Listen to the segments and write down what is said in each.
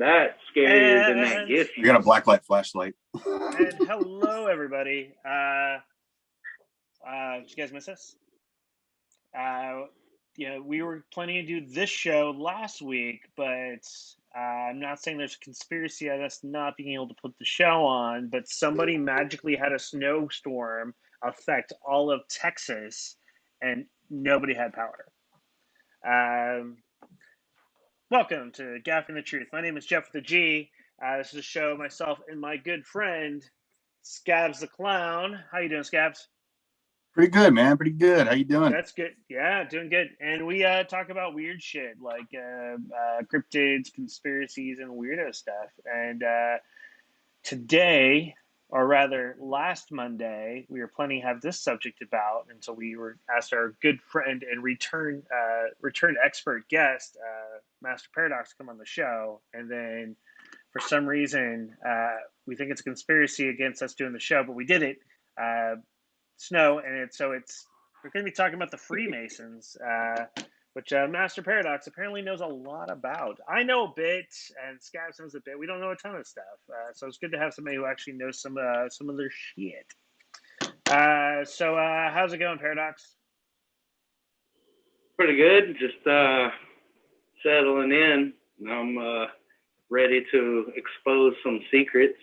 That's scarier than that gift. You got a blacklight flashlight. And hello, everybody. Did you guys miss us? We were planning to do this show last week, but I'm not saying there's a conspiracy of us not being able to put the show on, but somebody magically had a snowstorm affect all of Texas, and nobody had power. Welcome to Gaffing the Truth. My name is Jeff with a G. This is a show myself and my good friend, Scabs the Clown. How you doing, Scabs? Pretty good, man. Pretty good. How you doing? That's good. Yeah, doing good. And we talk about weird shit like cryptids, conspiracies, and weirdo stuff. And today, or rather last Monday, we were planning to have this subject about, and so we were asked our good friend and return expert guest, Master Paradox, to come on the show. And then for some reason, we think it's a conspiracy against us doing the show, but we did it. Snow, and we're going to be talking about the Freemasons, which Master Paradox apparently knows a lot about. I know a bit, and Scabs knows a bit. We don't know a ton of stuff, so it's good to have somebody who actually knows some of their shit. So how's it going, Paradox? Pretty good. Just settling in. I'm ready to expose some secrets.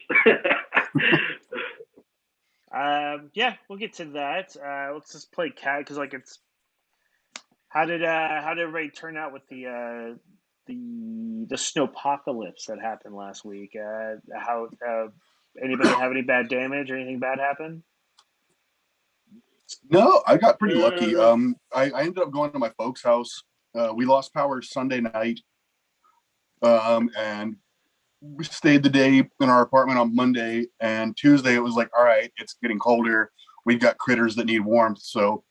Yeah, we'll get to that. Let's just play cat because it's how did everybody turn out with the snowpocalypse that happened last week? How anybody have any bad damage or anything bad happen? No, I got pretty lucky. I ended up going to my folks' house. We lost power Sunday night, and we stayed the day in our apartment on Monday, and Tuesday it was like, all right, it's getting colder. We've got critters that need warmth. So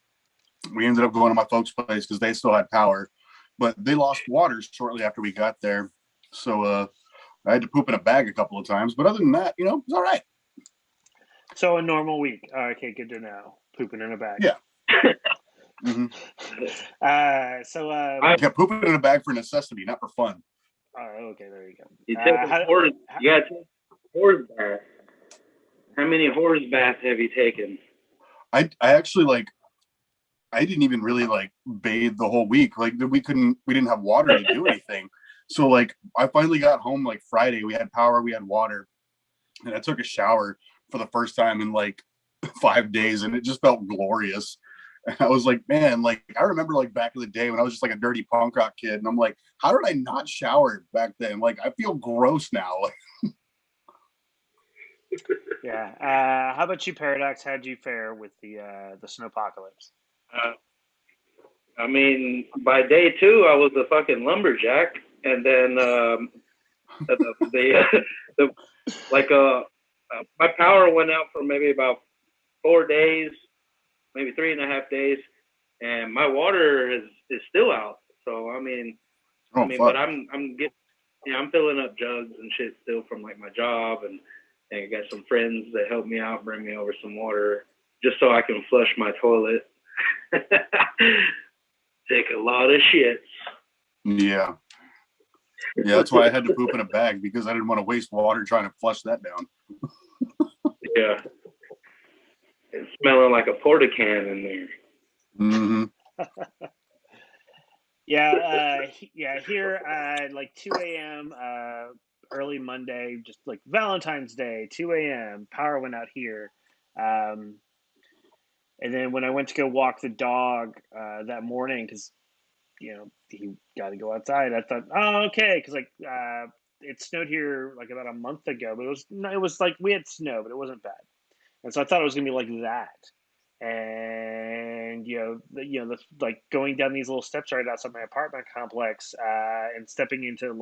we ended up going to my folks' place because they still had power, but they lost water shortly after we got there. So I had to poop in a bag a couple of times, but other than that, it was all right. So a normal week. Okay, good to know. Pooping in a bag. Yeah. Mm-hmm. I kept pooping in a bag for necessity, not for fun. Oh, okay, there you go. You got horse bath. How many horse baths have you taken? I actually I didn't even really bathe the whole week. We didn't have water to do anything. So I finally got home Friday. We had power, we had water, and I took a shower for the first time in 5 days, and it just felt glorious. And I was like, man, I remember back in the day when I was just a dirty punk rock kid, and I'm like, how did I not shower back then? I feel gross now. Yeah. How about you, Paradox? How'd you fare with the snowpocalypse? I mean, by day 2, I was a fucking lumberjack, and then my power went out for maybe about 4 days, maybe 3.5 days, and my water is still out. So but I'm filling up jugs and shit still from my job, and I got some friends that help me out, bring me over some water just so I can flush my toilet. Take a lot of shits. Yeah, that's why I had to poop in a bag, because I didn't want to waste water trying to flush that down. Yeah. It's smelling like a porta can in there. Mm-hmm. Yeah, here at 2 a.m. Early Monday, just Valentine's Day, 2 a.m. power went out here. And then when I went to go walk the dog that morning, because he got to go outside, I thought, oh, okay, because it snowed here about a month ago, but it was we had snow, but it wasn't bad, and so I thought it was gonna be like that. And going down these little steps right outside my apartment complex, and stepping into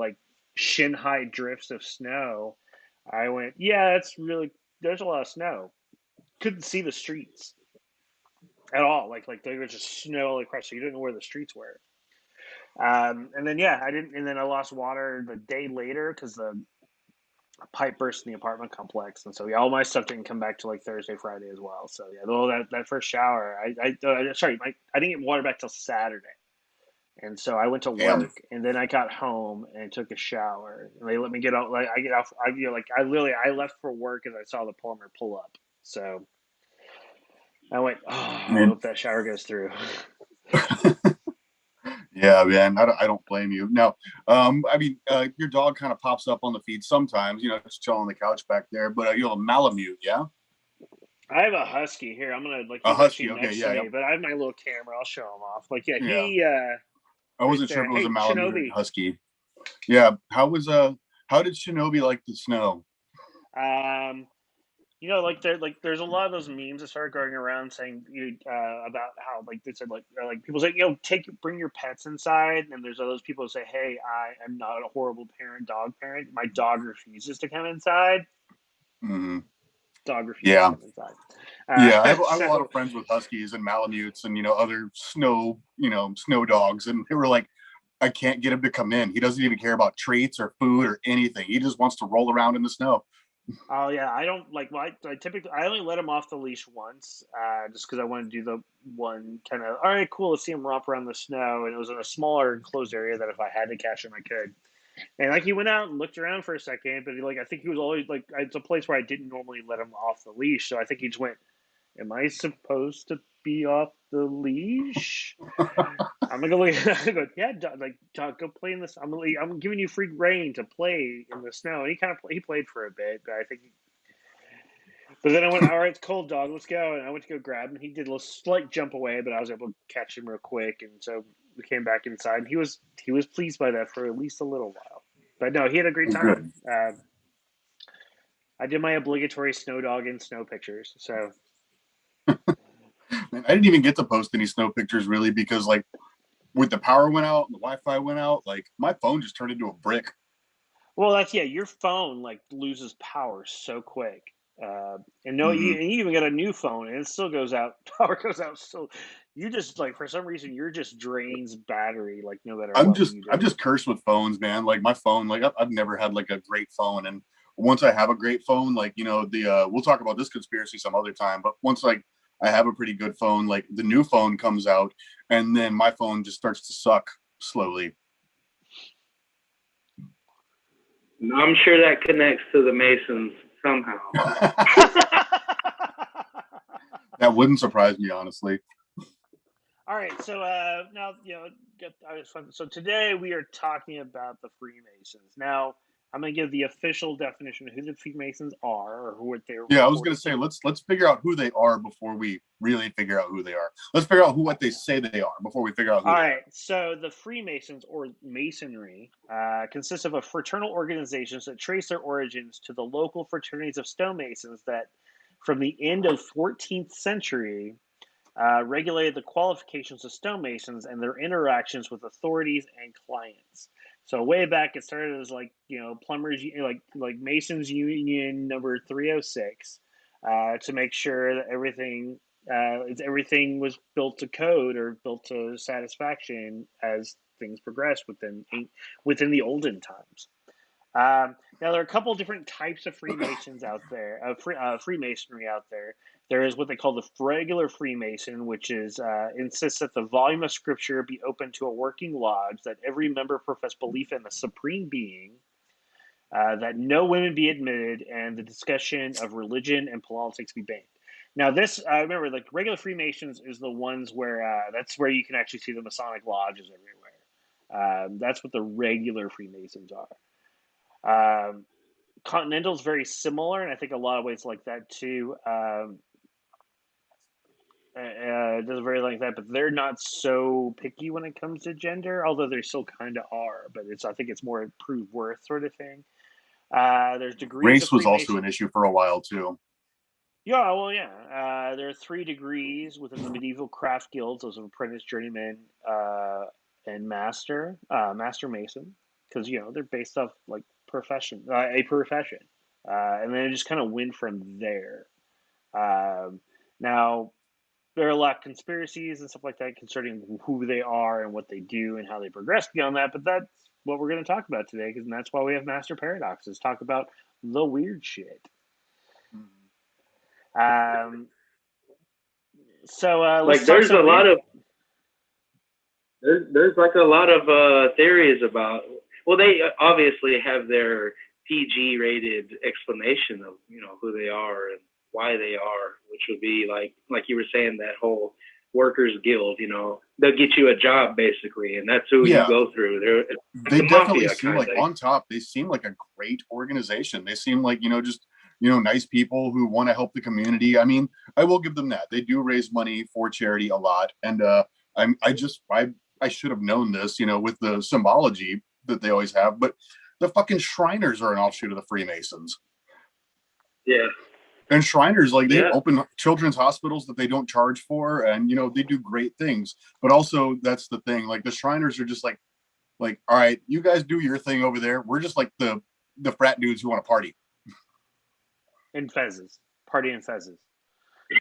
shin high drifts of snow, I went, yeah, there's a lot of snow. Couldn't see the streets at all. There was just snow all across, so you didn't know where the streets were. And then I didn't, and then I lost water the day later because the pipe burst in the apartment complex, and so all my stuff didn't come back till Thursday, Friday as well. So that first shower, I didn't get water back till Saturday. And so I went to Damn. work, and then I got home and took a shower. And they let me get out. Like I get off. I literally I left for work as I saw the plumber pull up. So I went, oh, I Man. hope that shower goes through. Yeah, man. I don't blame you. Now, I mean, your dog kind of pops up on the feed sometimes. Just chilling on the couch back there. But you have a Malamute, yeah? I have a husky here. I'm gonna A he's husky. actually Okay, next to yeah, me, yep. but I have my little camera. I'll show him off. Like, yeah, Yeah. I right wasn't sure there. if it was a Hey, Malamute or a Shinobi. husky. Yeah. How did Shinobi like the snow? Um, there's a lot of those memes that started going around saying about how like they said like people say bring your pets inside, and there's those people who say, hey, I am not a horrible dog parent. My dog refuses to come inside. Hmm. Dog refuses to Yeah. come inside. Yeah, I have a lot So of friends with huskies and malamutes and other snow dogs, and they were like, I can't get him to come in. He doesn't even care about treats or food or anything. He just wants to roll around in the snow. oh yeah, I don't like. Well, I typically I only let him off the leash once, just because I want to do the one kind of all right, cool. Let's see him romp around the snow, and it was in a smaller enclosed area that if I had to catch him, I could. And like he went out and looked around for a second, but I think he was always like it's a place where I didn't normally let him off the leash, so I think he just went. Am I supposed to be off the leash? I'm gonna go. Yeah, dog, go play in this. I'm giving you free reign to play in the snow. And he played for a bit, but I think. But then I went, all right, it's cold, dog. Let's go. And I went to go grab him. He did a little slight jump away, but I was able to catch him real quick. And so we came back inside. And he was pleased by that for at least a little while. But no, he had a great time. Good. I did my obligatory snow dog and snow pictures. So Man, I didn't even get to post any snow pictures really because like with the power went out and the Wi-Fi went out, like my phone just turned into a brick. well, that's yeah. Your phone like loses power so quick, and no, Hmm. you even got a new phone, and it still goes out. Power goes out. So you just like for some reason you're just drains battery like no matter I'm what just you I'm do. just cursed with phones, man. Like my phone, like I've never had like a great phone, and once I have a great phone, like the we'll talk about this conspiracy some other time. But once like I have a pretty good phone, like the new phone comes out, and then my phone just starts to suck slowly. I'm sure that connects to the Masons somehow. That wouldn't surprise me, honestly. All right, so now so today we are talking about the Freemasons. Now I'm going to give the official definition of who the Freemasons are or who what they're Yeah, I was gonna reported say to. let's figure out who they are before we really figure out who they are. Let's figure out what they say they are before we figure out who All they right, are. so the Freemasons or Masonry consists of a fraternal organizations that trace their origins to the local fraternities of stonemasons that, from the end of 14th century, regulated the qualifications of stonemasons and their interactions with authorities and clients. So way back, it started as plumbers, like Masons Union number 306, to make sure that everything was built to code or built to satisfaction as things progressed within the olden times. Now there are a couple of different types of Freemasons out there, Freemasonry out there. There is what they call the regular Freemason, which insists that the volume of scripture be open to a working lodge, that every member profess belief in the supreme being, that no women be admitted, and the discussion of religion and politics be banned. Now, this I remember, like regular Freemasons is the ones where that's where you can actually see the Masonic lodges everywhere. That's what the regular Freemasons are. Continental is very similar, and I think a lot of ways like that too. Does very like that, but they're not so picky when it comes to gender, although they still kind of are. But I think it's more proved worth sort of thing. There's degrees of Race was also Freemason. an issue for a while too. Yeah, well, yeah. There are 3 degrees within the medieval craft guilds: those of apprentice, journeyman, and master mason, because they're based off like a profession, and then it just kind of went from there. Um, Now there are a lot of conspiracies and stuff like that concerning who they are and what they do and how they progress beyond that. But that's what we're going to talk about today, because that's why we have Master Paradoxes, talk about the weird shit. Um, so let's Like talk there's a some lot weird. of there's like a lot of theories about. Well, they obviously have their PG rated explanation of who they are and why they are, which would be like you were saying, that whole workers guild. They'll get you a job basically, and that's who you go through. They definitely seem like on top. They seem like a great organization. They seem like just nice people who want to help the community. I mean, I will give them that. They do raise money for charity a lot, and I should have known this, with the symbology that they always have, but the fucking Shriners are an offshoot of the Freemasons. Yeah. And Shriners, they open children's hospitals that they don't charge for, and they do great things. But also, that's the thing. Like the Shriners are just like, all right, you guys do your thing over there. We're just like the frat dudes who want to party. In fezzes, party in fezzes.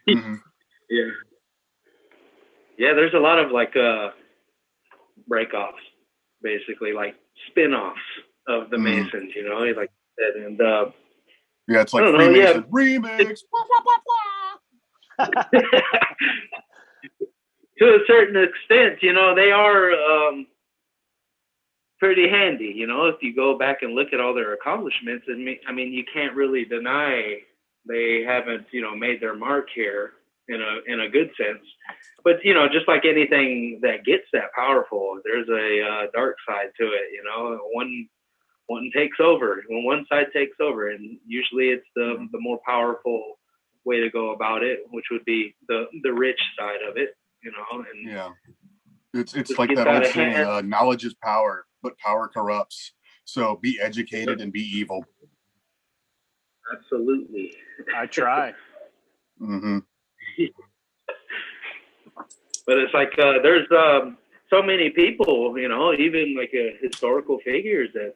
Mm-hmm. Yeah. Yeah, there's a lot of break-offs, basically, like spin-offs of the Masons, like that. And yeah, it's like Freemasons remix. To a certain extent, they are pretty handy. If you go back and look at all their accomplishments, I mean, you can't really deny they haven't, made their mark here in a good sense. But just like anything that gets that powerful, there's a dark side to it. One takes over when one side takes over, and usually it's the more powerful way to go about it, which would be the rich side of it. And yeah, it's like that old saying, knowledge is power, but power corrupts. So be educated and be evil. Absolutely. I try. Mm-hmm. But it's like there's so many people, even like historical figures that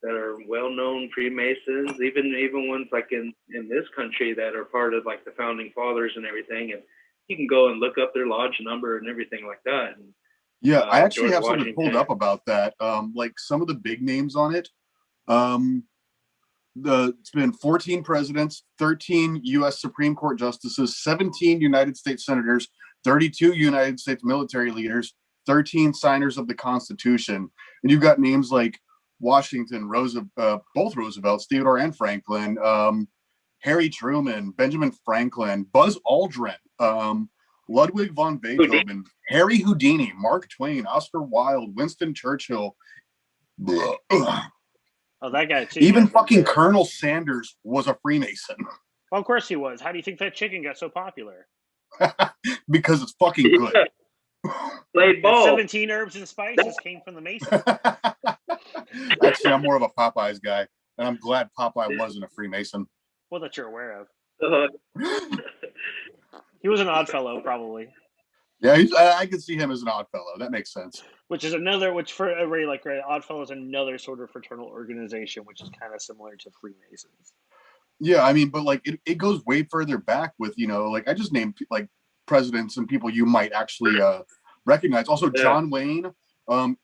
are well-known Freemasons, even ones like in this country that are part of like the founding fathers and everything. And you can go and look up their lodge number and everything like that. And, yeah, I actually George have Washington. something pulled up about that. Like some of the big names on it. It's been 14 presidents, 13 U.S. Supreme Court justices, 17 United States senators, 32 United States military leaders, 13 signers of the Constitution. And you've got names like Washington, both Roosevelts, Theodore and Franklin, Harry Truman, Benjamin Franklin, Buzz Aldrin, Ludwig von Beethoven, Harry Houdini, Mark Twain, Oscar Wilde, Winston Churchill. Oh, that guy too. Even fucking Colonel Sanders was a Freemason. Well, of course he was. How do you think that chicken got so popular? Because it's fucking good. Played ball. 17 herbs and spices came from the Masons. Actually, I'm more of a Popeyes guy, and I'm glad Popeye wasn't a Freemason. Well, that you're aware of. Uh-huh. He was an odd fellow, probably. Yeah, I could see him as an odd fellow. That makes sense. Which for everybody like Odd Fellow is another sort of fraternal organization, which is kind of similar to Freemasons. Yeah, I mean, but like it goes way further back with like I just named like presidents and people you might actually recognize. Also, John Wayne,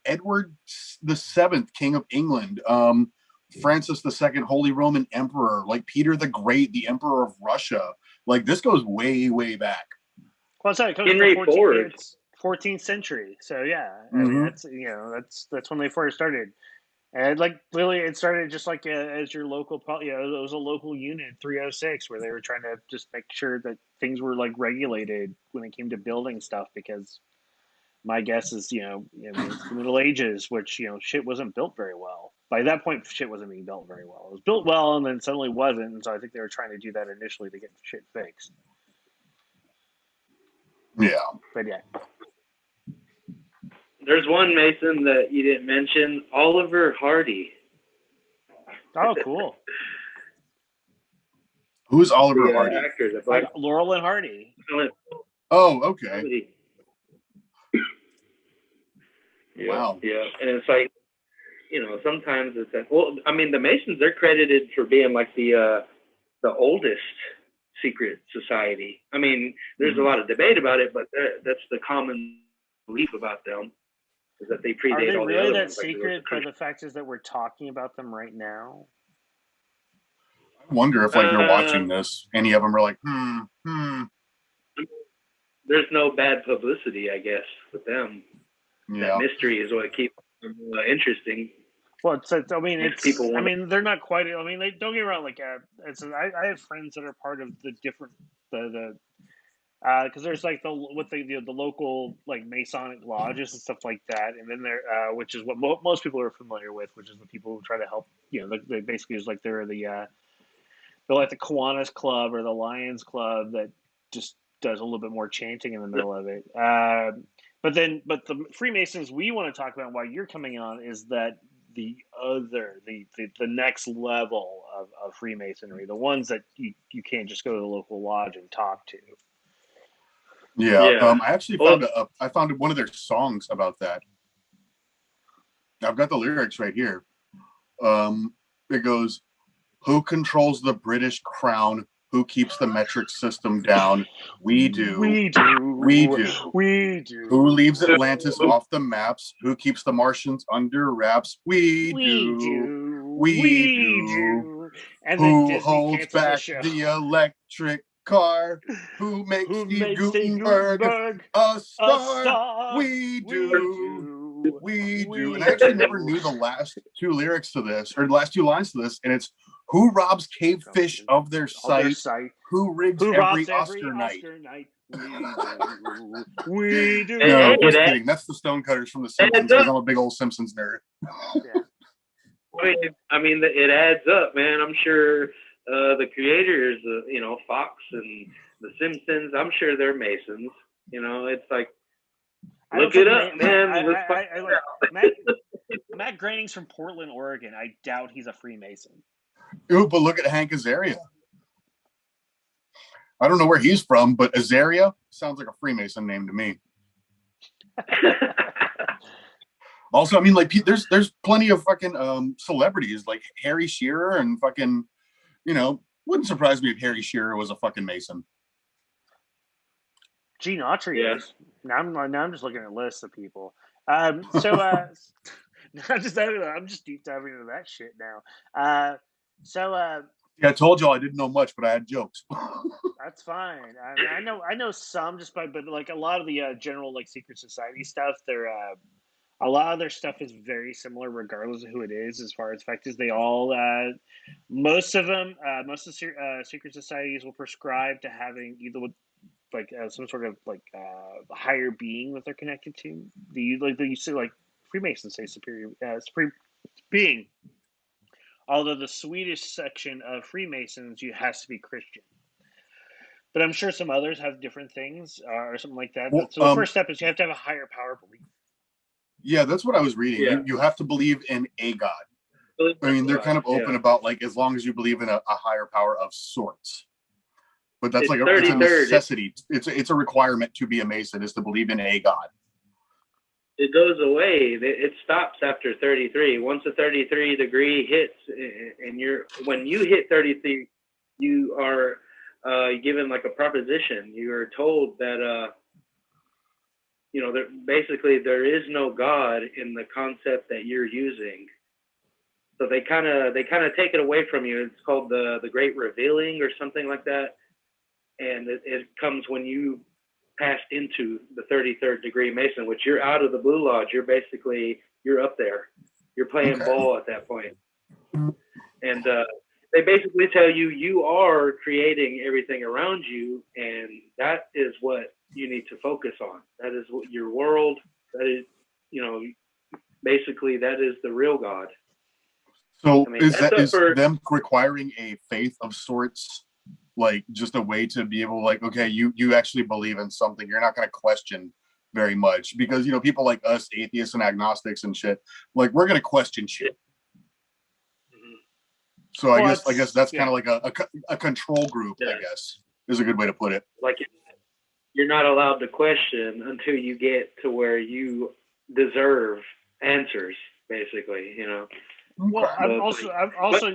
Edward VII, King of England, Francis II, Holy Roman Emperor, like Peter the Great, the Emperor of Russia. Like this goes way, way back. Well, it comes Henry from Ford. 14th century. So yeah, I mean that's when they first started. And like really, it started just like as your local, it was a local unit, 306, where they were trying to just make sure that things were like regulated when it came to building stuff. Because my guess is, it's the Middle Ages, which shit wasn't built very well. By that point, shit wasn't being built very well. It was built well, and then suddenly wasn't. And so I think they were trying to do that initially to get shit fixed. Yeah, but yeah. There's one Mason that you didn't mention, Oliver Hardy. Oh, cool. Who's Oliver Hardy? Actor, like Laurel and Hardy. Oh, okay. Yeah, wow. Yeah, and it's like, sometimes it's that. Well, I mean, the Masons, they're credited for being like the oldest secret society. I mean, there's a lot of debate about it, but that's the common belief about them. Is that they predate all the other ones. Are they really that secret? But the fact is that we're talking about them right now. I wonder if you're watching this, any of them are like, There's no bad publicity, I guess, with them. that mystery is what keeps them interesting. Well, I mean, they're not quite. I mean, don't get me wrong. Like, I have friends that are part of the different because there's like the local like Masonic lodges and stuff like that, and then there, which is what most people are familiar with, which is the people who try to help. They basically is like they're like the Kiwanis Club or the Lions Club that just does a little bit more chanting in the middle of it. But the Freemasons we want to talk about while you're coming on is that the next level of Freemasonry, the ones that you can't just go to the local lodge and talk to. Yeah. I actually found one of their songs about that. I've got the lyrics right here. It goes, "Who controls the British crown? Who keeps the metric system down? We do. We do. We do. We do. Who leaves Atlantis off the maps? Who keeps the Martians under wraps? We do. We do. And who holds back the electric car? Who makes Steve Gutenberg a star? We do. We do. And I actually never knew the last two lyrics to this, or the last two lines to this, and it's, who robs cavefish of their sight? Who rigs every Oscar night? We do. No, just kidding. That's the Stonecutters from The Simpsons, because I'm a big old Simpsons nerd. I mean, it adds up, man. I'm sure the creators, Fox and The Simpsons, I'm sure they're Masons. It's like, look it up, man. Matt Groening's from Portland, Oregon. I doubt he's a Freemason. Ooh, but look at Hank Azaria. I don't know where he's from, but Azaria sounds like a Freemason name to me. Also, I mean, like, there's plenty of fucking celebrities like Harry Shearer and fucking, wouldn't surprise me if Harry Shearer was a fucking Mason. Gene Autry is. Now I'm just looking at lists of people. So I'm just deep diving into that shit now. Yeah, I told y'all I didn't know much, but I had jokes. That's fine. I know some but like a lot of the general like secret society stuff, a lot of their stuff is very similar regardless of who it is. As far as fact is, they all most of the secret societies will prescribe to having either with like some sort of like higher being that they're connected to. You say like Freemasons say superior supreme being. Although the Swedish section of Freemasons, has to be Christian. But I'm sure some others have different things or something like that. Well, so the first step is you have to have a higher power belief. Yeah, that's what I was reading. Yeah. You have to believe in a God. I mean, they're kind of open about like as long as you believe in a higher power of sorts. But that's it's a necessity. It's a requirement to be a Mason is to believe in a God. It goes away. It stops after 33. Once a 33 degree hits, and when you hit 33, you are given like a proposition. You are told that basically there is no God in the concept that you're using. So they kind of take it away from you. It's called the Great Revealing or something like that, and it comes when you pass into the 33rd degree Mason, which you're out of the Blue Lodge. You're up there. You're playing ball at that point. And they basically tell you are creating everything around you, and that is what you need to focus on. That is what your world, that is, basically that is the real God. So is them requiring a faith of sorts, like just a way to be able, like, okay, you actually believe in something, you're not going to question very much, because people like us, atheists and agnostics and shit, like we're going to question shit. So I guess that's kind of like a control group. I guess is a good way to put it. Like you're not allowed to question until you get to where you deserve answers, basically. Well, I'm also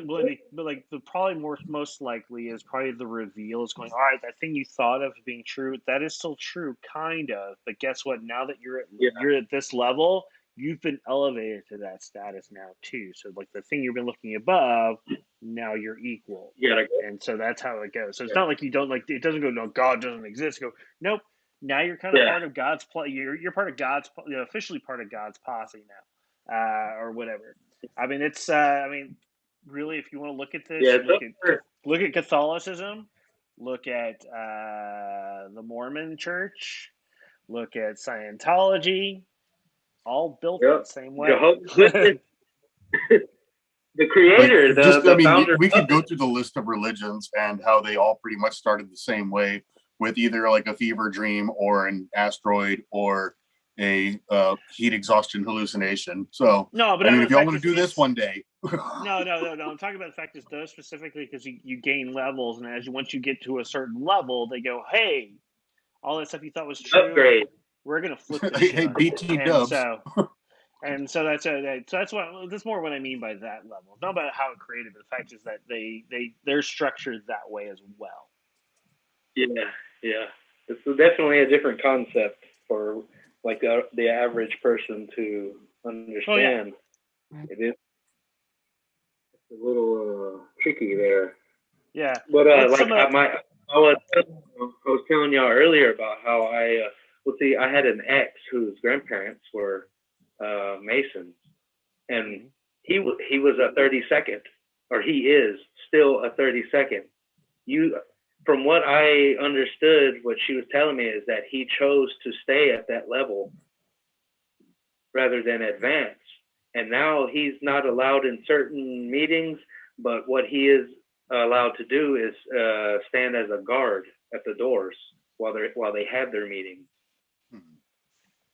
but like the probably most likely is probably the reveal is going, all right, that thing you thought of being true, that is still true, kind of. But guess what? Now that you're at this level, you've been elevated to that status now too. So like the thing you've been looking above, now you're equal. Yeah. And so that's how it goes. So it's not like you don't like it doesn't go, no, God doesn't exist. You go, nope. now you're kind of part of God's you're part of God's, officially part of God's posse now, or whatever. I mean, it's really, if you want to look at this, look at Catholicism, look at the Mormon Church, look at Scientology, all built the same way. The creator, the founder. We could go through the list of religions and how they all pretty much started the same way, with either like a fever dream or an asteroid or a heat exhaustion hallucination. So no, but if y'all want to do this one day. No. I'm talking about the fact is those specifically because you gain levels, and once you get to a certain level, they go, hey, all that stuff you thought was true, upgrade. We're gonna flip this shit. Hey, BT dubs. And so that's more what I mean by that level. It's not about how it created, but the fact is that they're structured that way as well. Yeah. It's definitely a different concept for like the average person to understand. Oh, yeah. It is a little tricky there. Yeah. But I was telling y'all earlier about how I had an ex whose grandparents were Masons, and he was a 32nd, or he is still a 32nd. From what I understood, what she was telling me is that he chose to stay at that level rather than advance, and now he's not allowed in certain meetings, but what he is allowed to do is stand as a guard at the doors while they have their meetings.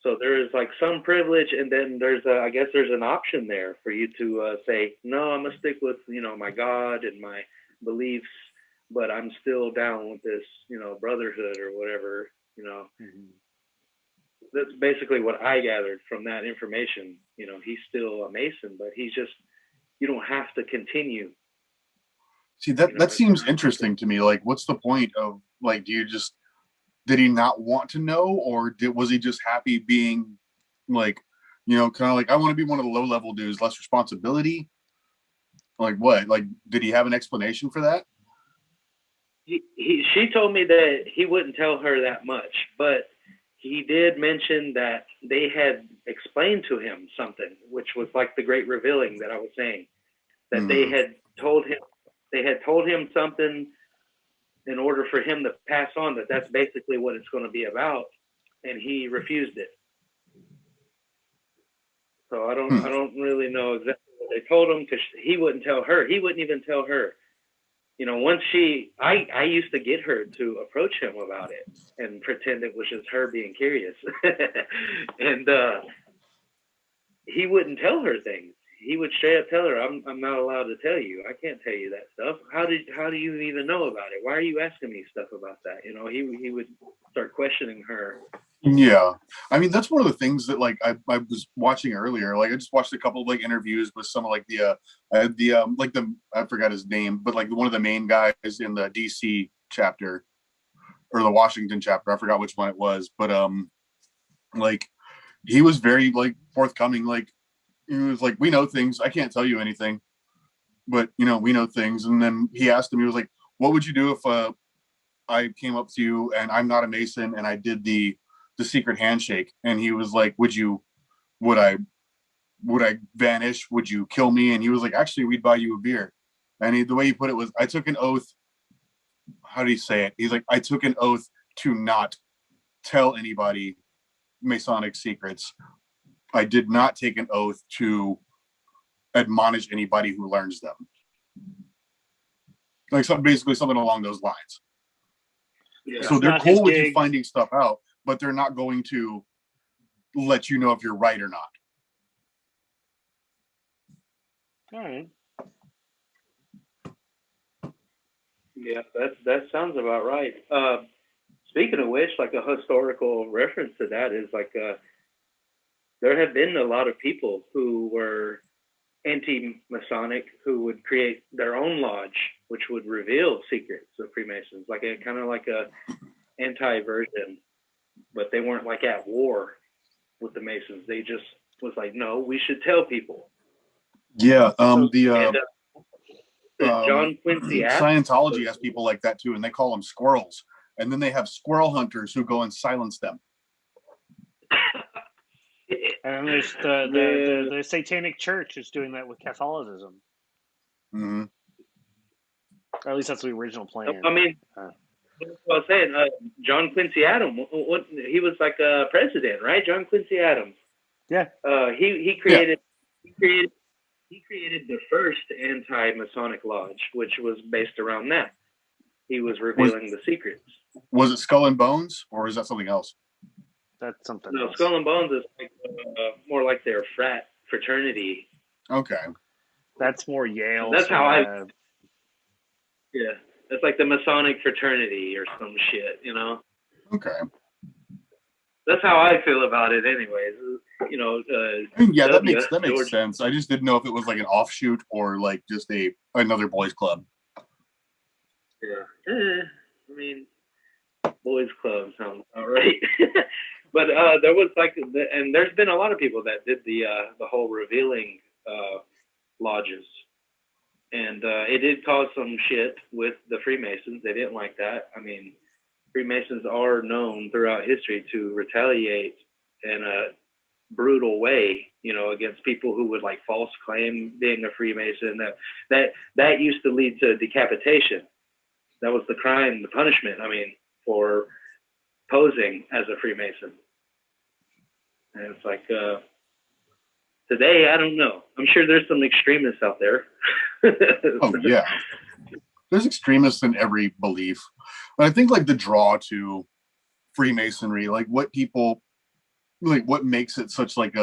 So there's like some privilege, and then I guess there's an option there for you to say, no, I'm gonna stick with my God and my beliefs, but I'm still down with this brotherhood or whatever. That's basically what I gathered from that information. He's still a Mason, but he's just, you don't have to continue. See, that seems interesting to me. Like, what's the point of, like, did he not want to know, or was he just happy being like, kind of like, I want to be one of the low level dudes, less responsibility? Like what? Like, did he have an explanation for that? She told me that he wouldn't tell her that much, but he did mention that they had explained to him something, which was like the great revealing that I was saying, that they had told him something in order for him to pass on that's basically what it's going to be about, and he refused it. So I don't really know exactly what they told him, because he wouldn't tell her. He wouldn't even tell her. Once I used to get her to approach him about it and pretend it was just her being curious, and he wouldn't tell her things. He would straight up tell her, I'm not allowed to tell you. I can't tell you that stuff. How do you even know about it? Why are you asking me stuff about that? He would start questioning her. Yeah. I mean, that's one of the things that, like, I was watching earlier. Like, I just watched a couple of, like, interviews with some of, like, I forgot his name, but, like, one of the main guys in the DC chapter or the Washington chapter. I forgot which one it was, but, like, he was very, like, forthcoming. Like, he was like, we know things. I can't tell you anything, but, we know things. And then he asked him, he was like, what would you do if I came up to you and I'm not a Mason and I did the secret handshake? And he was like, would I vanish? Would you kill me? And he was like, actually, we'd buy you a beer. And the way he put it was, I took an oath. How do you say it? He's like, I took an oath to not tell anybody Masonic secrets. I did not take an oath to admonish anybody who learns them. Like, basically something along those lines. Yeah. So they're cool with you finding stuff out, but they're not going to let you know if you're right or not. All right. Yeah, that sounds about right. Speaking of which, like, a historical reference to that is like there have been a lot of people who were anti-Masonic who would create their own lodge, which would reveal secrets of Freemasons, like a kind of like a anti-version, but they weren't like at war with the Masons. They just was like, no, we should tell people. Yeah. John Quincy Scientology has people like that too, and they call them squirrels. and then they have squirrel hunters who go and silence them. And then there's the Satanic Church is doing that with Catholicism. Mm-hmm. Or at least that's the original plan. I mean, that's what I was saying. John Quincy Adams, he was like a president, right? John Quincy Adams. Yeah. He created the first anti-Masonic lodge, which was based around that. He was revealing the secrets. Was it Skull and Bones, or is that something else? That's something No, else. Skull and Bones is like, more like their fraternity. Okay. That's more Yale. That's how yeah. It's like the Masonic fraternity or some shit, you know? Okay. That's how I feel about it anyways. You know, yeah, that makes sense. I just didn't know if it was like an offshoot or like just another boys club. Yeah. I mean, boys club sounds all right. But there was like, and there's been a lot of people that did the whole revealing lodges. And it did cause some shit with the Freemasons. They didn't like that. I mean, Freemasons are known throughout history to retaliate in a brutal way, you know, against people who would like false claim being a Freemason. That used to lead to decapitation. That was the crime, the punishment, I mean, for posing as a Freemason. And it's like, today, I don't know. I'm sure there's some extremists out there. Oh, yeah. There's extremists in every belief. But I think, like, the draw to Freemasonry, like, what makes it such, like,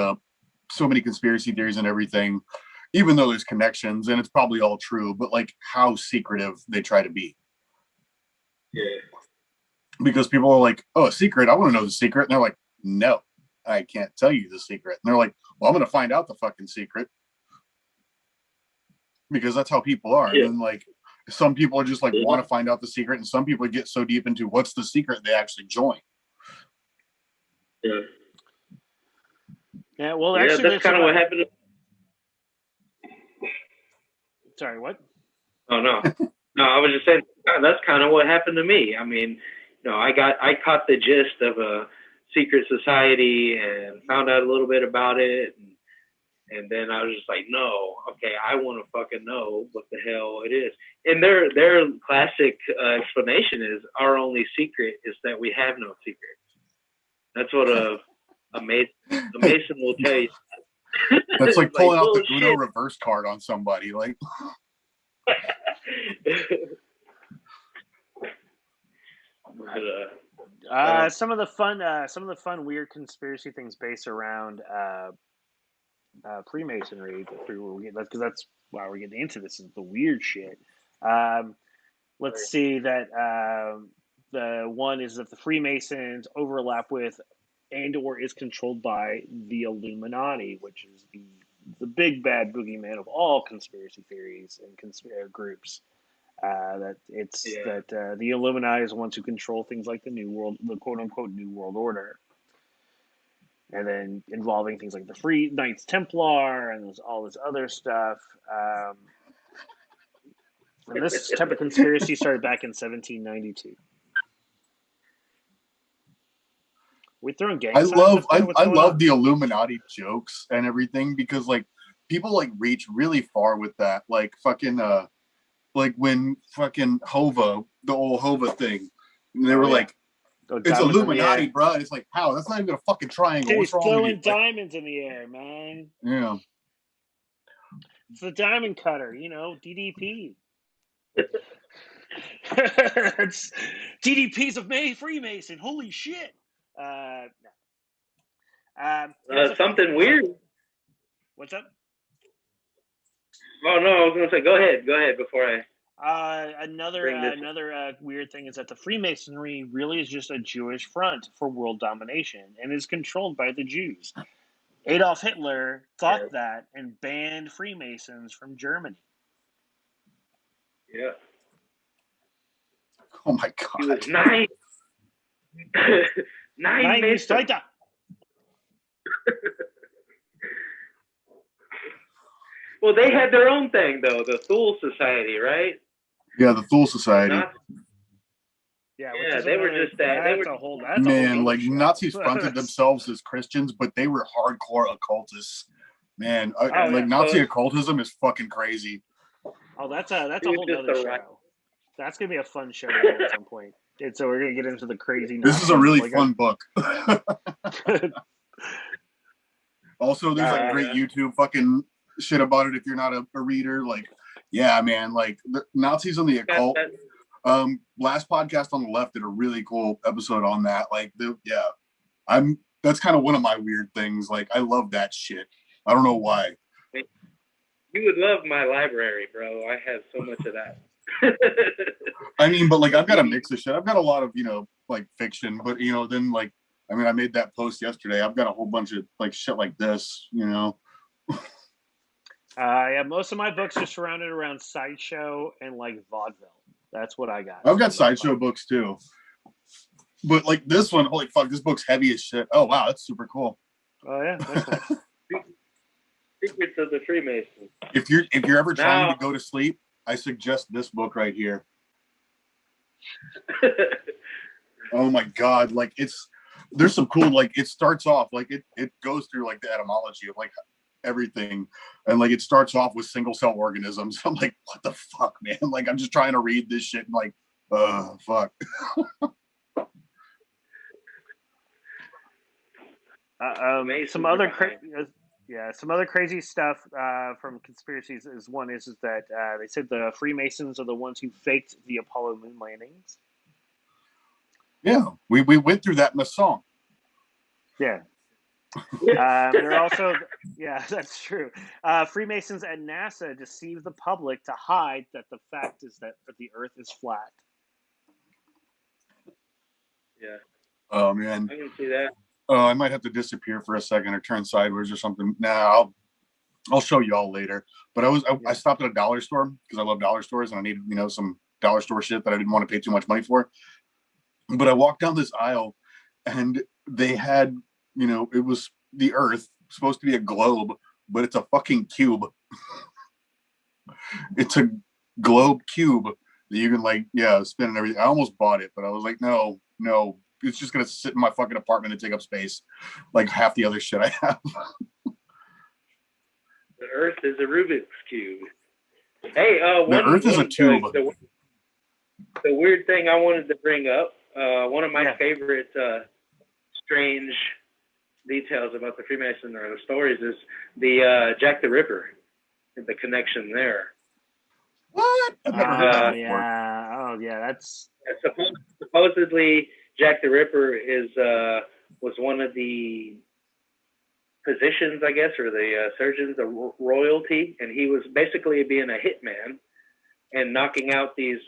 so many conspiracy theories and everything, even though there's connections, and it's probably all true, but, like, how secretive they try to be. Yeah. Because people are like, oh, a secret? I want to know the secret. And they're like, no, I can't tell you the secret. And they're like, well, I'm going to find out the fucking secret. Because that's how people are. Yeah. And then, like, some people are just like, want to find out the secret. And some people get so deep into what's the secret, they actually join. Yeah. Yeah, well, actually, that's kind of what happened. Sorry, what? Oh, no. No, I was just saying, that's kind of what happened to me. I mean, you know, I caught the gist of a secret society and found out a little bit about it. And then I was just like, no, okay, I want to fucking know what the hell it is. And their classic explanation is our only secret is that we have no secrets. That's what a Mason will tell you. That's like pulling out the Uno reverse card on somebody. Like, some of the fun weird conspiracy things based around Freemasonry, because that's why we're getting into this, is the weird shit. Let's see that the one is that the Freemasons overlap with and or is controlled by the Illuminati, which is the big bad boogeyman of all conspiracy theories and groups. That the Illuminati is the ones who control things like the quote unquote New World Order. And then involving things like the Knights Templar and all this other stuff. And this type of conspiracy started back in 1792. We throwing gang signs. I love the Illuminati jokes and everything, because like people like reach really far with that. Like fucking like when fucking Hova, the old Hova thing, and they were like, it's Illuminati, bro. It's like, how? That's not even a fucking triangle. He's throwing diamonds in the air, man. Yeah. It's the diamond cutter, you know, DDP. It's DDP's of May Freemason. Holy shit. Something weird. What's up? Oh, no, I was going to say, go ahead before I... Another weird thing is that the Freemasonry really is just a Jewish front for world domination and is controlled by the Jews. Adolf Hitler thought that and banned Freemasons from Germany. Yeah. Oh my God. He was nine Masons. Well, they had their own thing, though, the Thule Society, right? Yeah, the Thule Society. Yeah, which Yeah, is they were just that. They were that's a whole like show. Nazis fronted themselves as Christians, but they were hardcore occultists. Man, like Nazi occultism is fucking crazy. Oh, that's a whole other show. That's gonna be a fun show to do at some point. And so we're gonna get into the crazy. This is a really fun book. Also, there's like great YouTube fucking shit about it if you're not a reader. Like, yeah, man, like the Nazis on the occult. Last podcast on the left did a really cool episode on that. Like, that's kind of one of my weird things. Like, I love that shit. I don't know why. You would love my library, bro. I have so much of that. I mean, but like I've got a mix of shit. I've got a lot of, like fiction, but then like I made that post yesterday. I've got a whole bunch of like shit like this, Yeah, most of my books are surrounded around sideshow and like vaudeville. That's what I got. I've got sideshow books too. But like this one, holy fuck, this book's heavy as shit. Oh wow, that's super cool. Oh yeah, that's cool. Secrets of the Freemasons. If you're ever trying to go to sleep, I suggest this book right here. Oh my god, like there's some cool, like it starts off like it goes through like the etymology of like everything, and like it starts off with single cell organisms. I'm like, what the fuck, man? Like I'm just trying to read this shit and like, fuck. Some other crazy stuff from conspiracies is that they said the Freemasons are the ones who faked the Apollo moon landings. Yeah, we went through that in the song. Yeah. They're also, that's true. Freemasons at NASA deceive the public to hide that the fact is that the Earth is flat. Yeah. Oh man. I can see that. Oh, I might have to disappear for a second or turn sideways or something. Nah, I'll show you all later. But I stopped at a dollar store because I love dollar stores and I needed, some dollar store shit that I didn't want to pay too much money for. But I walked down this aisle and they had, it was the Earth, supposed to be a globe, but it's a fucking cube. It's a globe cube that you can spin and everything. I almost bought it, but I was like, no, it's just gonna sit in my fucking apartment and take up space, like half the other shit I have. The Earth is a Rubik's cube. Hey, the Earth is a tube. The weird thing I wanted to bring up, one of my favorite strange details about the Freemason or the stories is the Jack the Ripper, the connection there. What? I've never heard that before. Yeah. Oh, yeah. That's supposedly Jack the Ripper was one of the physicians, I guess, or the surgeons of royalty, and he was basically being a hitman and knocking out these,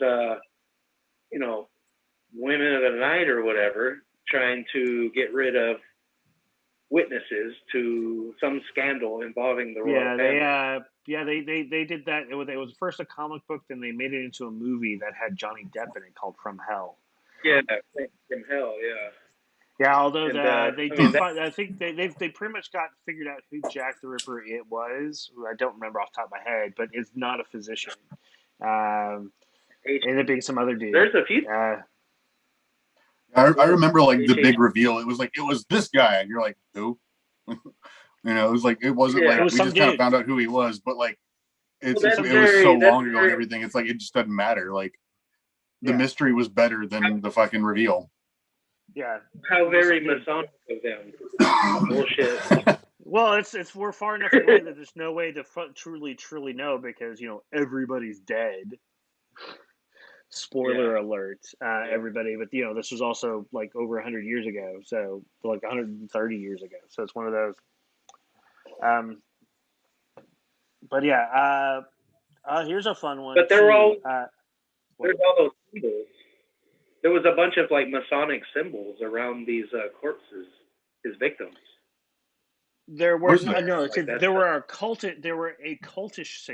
women of the night or whatever, trying to get rid of witnesses to some scandal involving the royal family. They did that. It was first a comic book, then they made it into a movie that had Johnny Depp in it called From Hell. Yeah, From Hell, yeah. Yeah, although they did find, I think they pretty much got figured out who Jack the Ripper it was. Who I don't remember off the top of my head, but it's not a physician. Ended up being some other dude. There's a few. I remember like the big reveal. It was like, it was this guy, and you're like, who? It was like, it wasn't like we just kind of found out who he was, but like it was so long ago and everything. It's like it just doesn't matter. Like the mystery was better than the fucking reveal. Yeah. How very Masonic of them. Bullshit. Well, we're far enough away that there's no way to truly know because everybody's dead. Spoiler alert, everybody. But this was also like over 100 years ago, so like 130 years ago. So it's one of those. But yeah, here's a fun one. But there's all those symbols. There was a bunch of like Masonic symbols around these corpses, his victims. There were there were occultish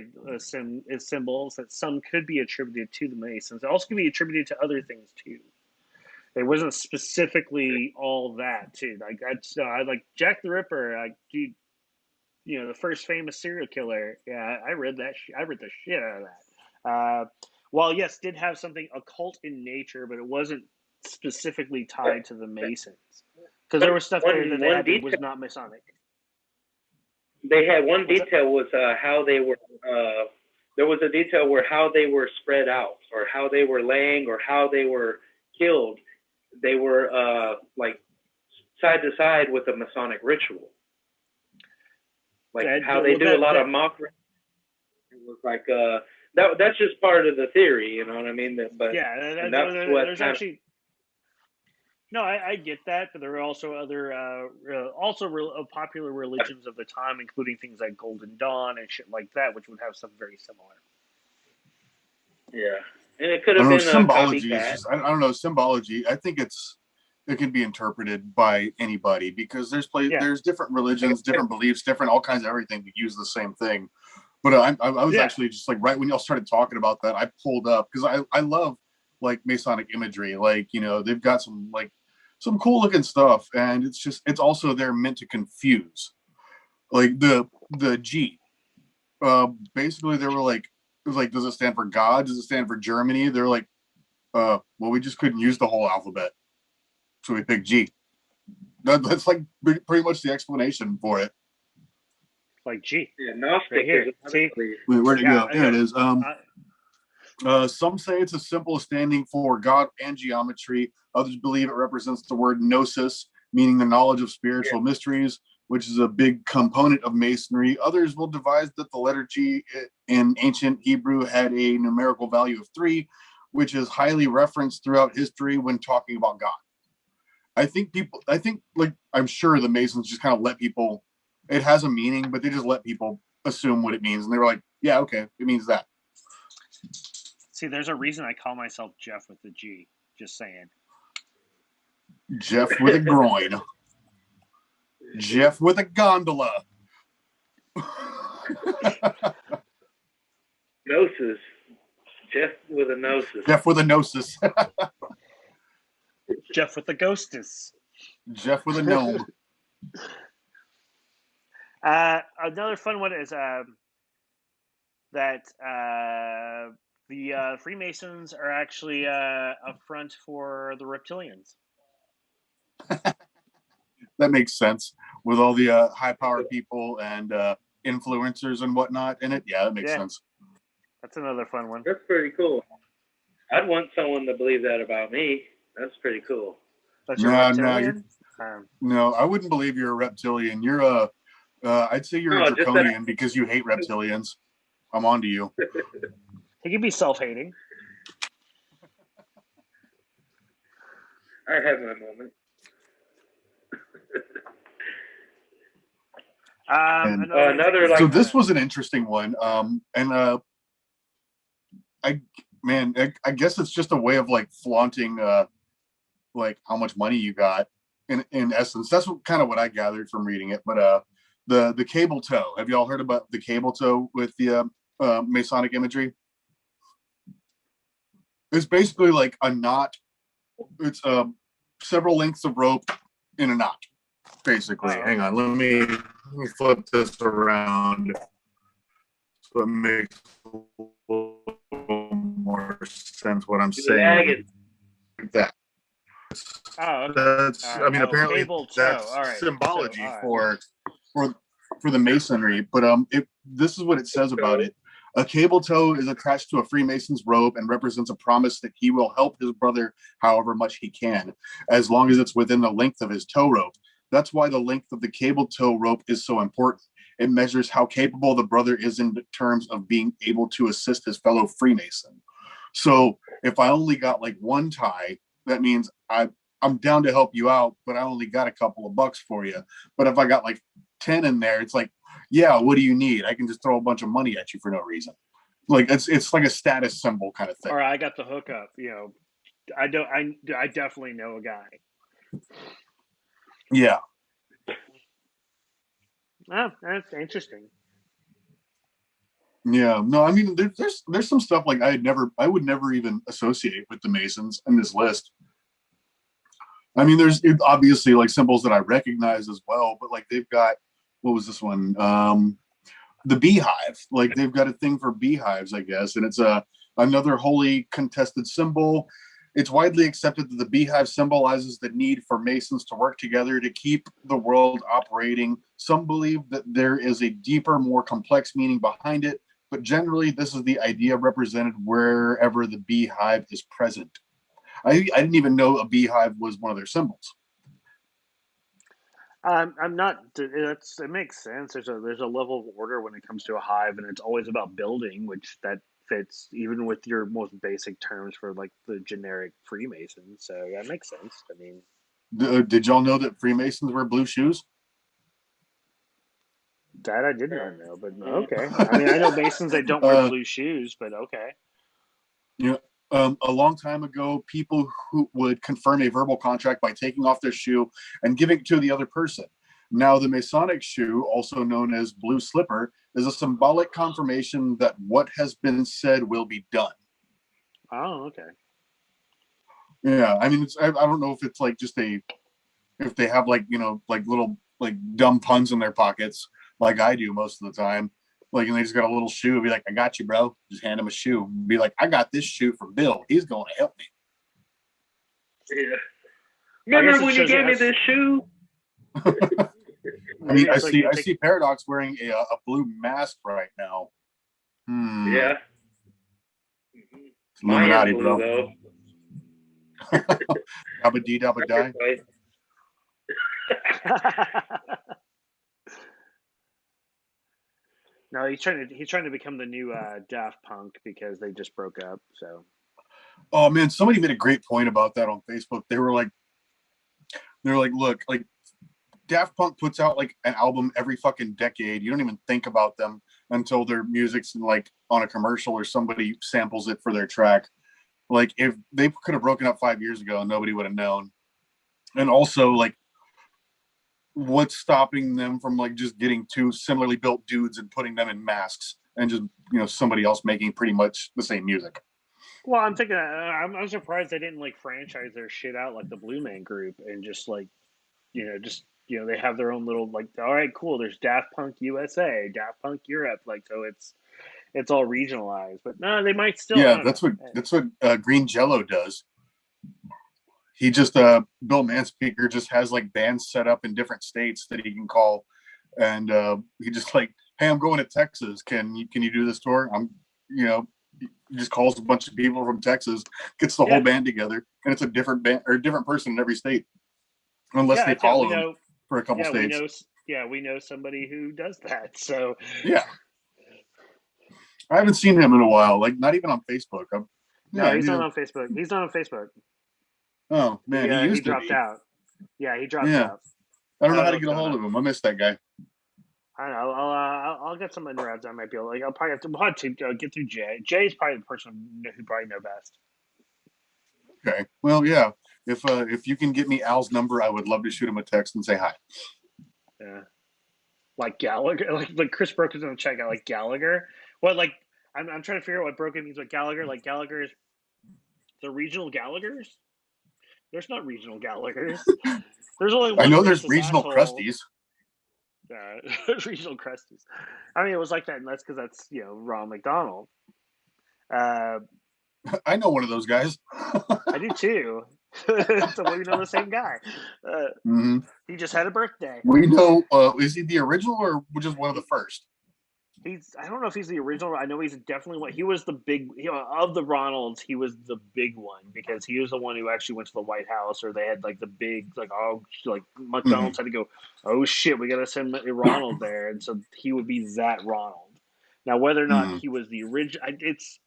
symbols that some could be attributed to the Masons. It also could be attributed to other things too. It wasn't specifically all that too. Like I like Jack the Ripper. Like dude, the first famous serial killer. Yeah, I read that. I read the shit out of that. While yes, did have something occult in nature, but it wasn't specifically tied to the Masons? Because there was stuff there that they had that was not Masonic. They had one detail was how they were. There was a detail where how they were spread out, or how they were laying, or how they were killed. They were like side to side with a Masonic ritual, like how they do a lot of mock. It was like that's just part of the theory, you know what I mean? But yeah, there's actually. No, I get that, but there are also other, popular religions of the time, including things like Golden Dawn and shit like that, which would have something very similar. Yeah, and it could have been symbology. A I don't know, symbology. I think it can be interpreted by anybody because there's different religions, different beliefs, different all kinds of everything that use the same thing. But I was actually just like right when y'all started talking about that, I pulled up because I love like Masonic imagery, like they've got some cool looking stuff, and it's also they're meant to confuse, like the G. Basically, they were like, it was like, does it stand for God? Does it stand for Germany? They're like, well, we just couldn't use the whole alphabet, so we picked G. That's like pretty much the explanation for it. Like G. Yeah, Gnostic. Right here. See? Wait, where'd it go? Here it is. Some say it's a symbol standing for God and geometry. Others believe it represents the word gnosis, meaning the knowledge of spiritual mysteries, which is a big component of Masonry. Others will devise that the letter G in ancient Hebrew had a numerical value of 3, which is highly referenced throughout history when talking about God. I'm sure the Masons just kind of let people, it has a meaning, but they just let people assume what it means. And they were like, yeah, okay, it means that. See, there's a reason I call myself Jeff with the G. Just saying. Jeff with a groin. Jeff with a gondola. Gnosis. Jeff with a gnosis. Jeff with a gnosis. Jeff with the ghostus. Jeff with a gnome. Another fun one is that the Freemasons are actually a front for the reptilians. That makes sense with all the high power people and influencers and whatnot in it. Yeah, that makes sense. That's another fun one. That's pretty cool. I'd want someone to believe that about me. That's pretty cool. No, I wouldn't believe you're a reptilian. You're I'd say you're a draconian because you hate reptilians. I'm on to you. He can be self-hating. I have my moment. So this was an interesting one. I guess it's just a way of like flaunting like how much money you got in essence. That's kind of what I gathered from reading it. But the cable toe. Have y'all heard about the cable toe with the Masonic imagery? It's basically like a knot. It's several lengths of rope in a knot. Basically, hang on. Let me flip this around so it makes a little more sense what I'm saying. Like that. That's apparently that's symbology for the Masonry. But this is what it says about it. A cable toe is attached to a Freemason's robe and represents a promise that he will help his brother however much he can, as long as it's within the length of his toe rope. That's why the length of the cable toe rope is so important. It measures how capable the brother is in terms of being able to assist his fellow Freemason. So if I only got like one tie, that means I'm down to help you out, but I only got a couple of bucks for you. But if I got like 10 in there, it's like, yeah, what do you need? I can just throw a bunch of money at you for no reason. Like it's like a status symbol kind of thing. Or I got the hookup, I definitely know a guy. Yeah. Oh, that's interesting. Yeah, no, I mean, there's some stuff like I would never even associate with the Masons in this list. I mean, there's obviously like symbols that I recognize as well, but like they've got, what was this one? The beehive. Like they've got a thing for beehives, I guess, and it's another holy contested symbol. It's widely accepted that the beehive symbolizes the need for Masons to work together to keep the world operating. Some believe that there is a deeper, more complex meaning behind it, but generally, this is the idea represented wherever the beehive is present. I didn't even know a beehive was one of their symbols. I'm not. It makes sense. There's a level of order when it comes to a hive, and it's always about building, which that fits even with your most basic terms for like the generic Freemason. So that makes sense. I mean, did y'all know that Freemasons wear blue shoes? That I did not know, but okay. I mean, I know Masons they don't wear blue shoes, but okay. Yeah. A long time ago, people who would confirm a verbal contract by taking off their shoe and giving it to the other person. Now, the Masonic shoe, also known as blue slipper, is a symbolic confirmation that what has been said will be done. Oh, okay. Yeah, I mean, I don't know if it's like just if they have like, like little like dumb puns in their pockets, like I do most of the time. Like, and they just got a little shoe. Be like, I got you, bro. Just hand him a shoe. Be like, I got this shoe from Bill. He's going to help me. Yeah. Remember when you gave me this shoe? I mean, I see Paradox wearing a blue mask right now. Yeah. It's Illuminati, blue, bro. Though. Dabba dee dabba die. No, he's trying to become the new Daft Punk because they just broke up. So, oh man, somebody made a great point about that on Facebook. They were like, look, like Daft Punk puts out like an album every fucking decade. You don't even think about them until their music's like on a commercial or somebody samples it for their track. Like if they could have broken up 5 years ago, nobody would have known. And also, like, what's stopping them from like just getting two similarly built dudes and putting them in masks and just somebody else making pretty much the same music? Well, I'm thinking I'm surprised they didn't like franchise their shit out like the Blue Man Group and just like they have their own little like, all right, cool, there's Daft Punk USA, Daft Punk Europe, like, so it's all regionalized. But no, they might still. Yeah, that's what Green Jello does. He just Bill Manspeaker just has like bands set up in different states that he can call, and he just like, hey, I'm going to Texas. Can you do this tour? He just calls a bunch of people from Texas, gets the whole band together, and it's a different band or a different person in every state, unless they follow him for a couple states. We know somebody who does that. So yeah, I haven't seen him in a while. Like not even on Facebook. No, he's not on Facebook. He's not on Facebook. Oh man, he dropped out. Yeah, he dropped out. I don't know how to get a hold of him. I miss that guy. I don't know. I'll get some interwebs. I might be able. Like, I'll probably have to get through Jay. Jay's probably the person who probably know best. Okay. Well, yeah. If you can get me Al's number, I would love to shoot him a text and say hi. Yeah. Like Gallagher, like Chris Broken in the chat. Like Gallagher. What? Like I'm trying to figure out what Broken means. What Gallagher? Like Gallagher is the regional Gallaghers. There's not regional Gallaghers. There's only one. I know there's regional Crusties. Regional Crusties. I mean, it was like that, and that's because that's Ronald McDonald. I know one of those guys. I do too. So we know the same guy. He just had a birthday. We know. Is he the original or just one of the first? I don't know if he's the original. I know he's definitely one. He was the big, of the Ronalds. He was the big one because he was the one who actually went to the White House, or they had like the big, like, McDonald's had to go, oh shit, we got to send Ronald there, and so he would be that Ronald. Now, whether or not he was the original, it's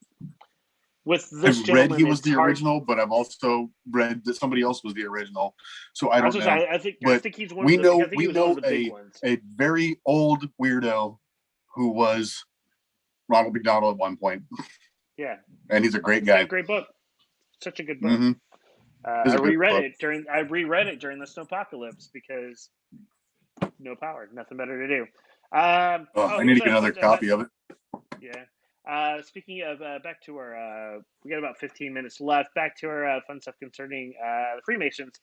with this. I've read he was the original, but I've also read that somebody else was the original. So I don't know. I think he's one. We of the, know I think he was one of the big ones. A very old weirdo who was Ronald McDonald at one point. Yeah. And he's a great guy. A great book. Such a good book. I reread it during the snowpocalypse because no power, nothing better to do. I need to get another copy of it. Yeah. Speaking of, back to our, we got about 15 minutes left. Back to our fun stuff concerning the Freemasons.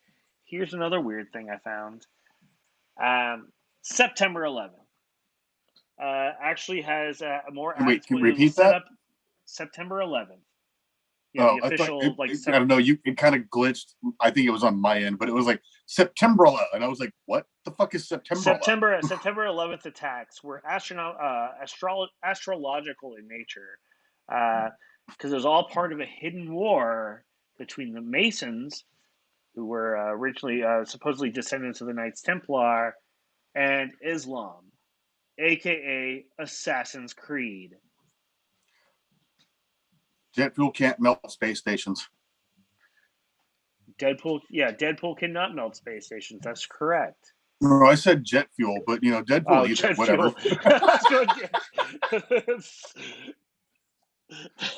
Here's another weird thing I found. September 11th. Actually has a more. Wait, can you repeat that? September 11th. The official I don't know. It kind of glitched. I think it was on my end, but it was like Septemberla, and I was like, "What the fuck is Septemberla?" September 11th attacks were astrological in nature, because it was all part of a hidden war between the Masons, who were originally supposedly descendants of the Knights Templar, and Islam, aka Assassin's Creed. Jet fuel can't melt space stations. Deadpool cannot melt space stations. That's correct. No, I said jet fuel, but Deadpool either. Jet whatever.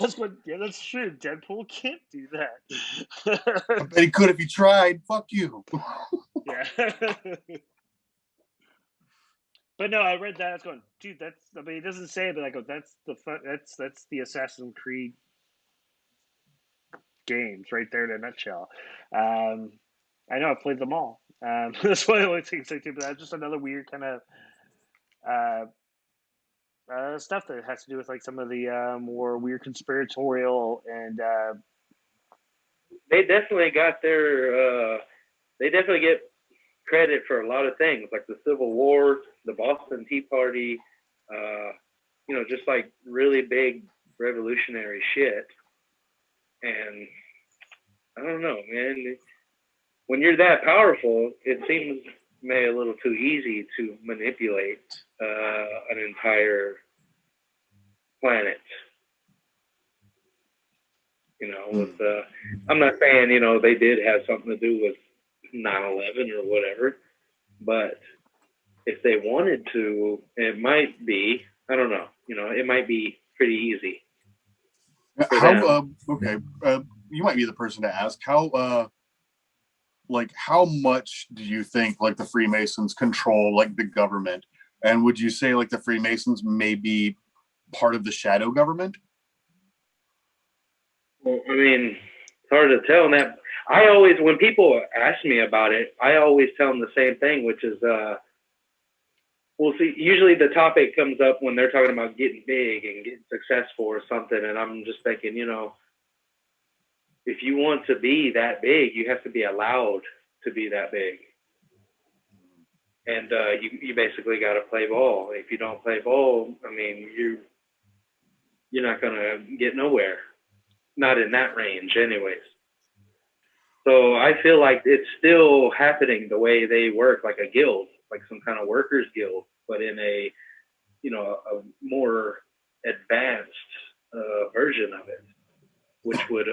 That's true. Deadpool can't do that. I bet he could if he tried. Fuck you. Yeah. But no, I read that. I was going, dude. it doesn't say it, but I go, that's the Assassin's Creed games right there in a nutshell. I know I've played them all. That's why I always think so too. But that's just another weird kind of stuff that has to do with like some of the more weird conspiratorial and. They definitely got their. They definitely get credit for a lot of things, like the Civil War, the Boston Tea Party. Just like really big revolutionary shit. And I don't know, man. When you're that powerful, it seems maybe a little too easy to manipulate an entire planet. I'm not saying, they did have something to do with 9/11 or whatever, but if they wanted to, it might be, I don't know, it might be pretty easy. Okay, you might be the person to ask. How much do you think like the Freemasons control like the government? And would you say like the Freemasons may be part of the shadow government? Well, I mean, it's hard to tell. And that I always, when people ask me about it, I always tell them the same thing, which is, see, usually the topic comes up when they're talking about getting big and getting successful or something. And I'm just thinking, if you want to be that big, you have to be allowed to be that big. And you basically got to play ball. If you don't play ball, I mean, you're not going to get nowhere. Not in that range anyways. So I feel like it's still happening the way they work, like a guild, like some kind of workers guild, but in a more advanced version of it, which would,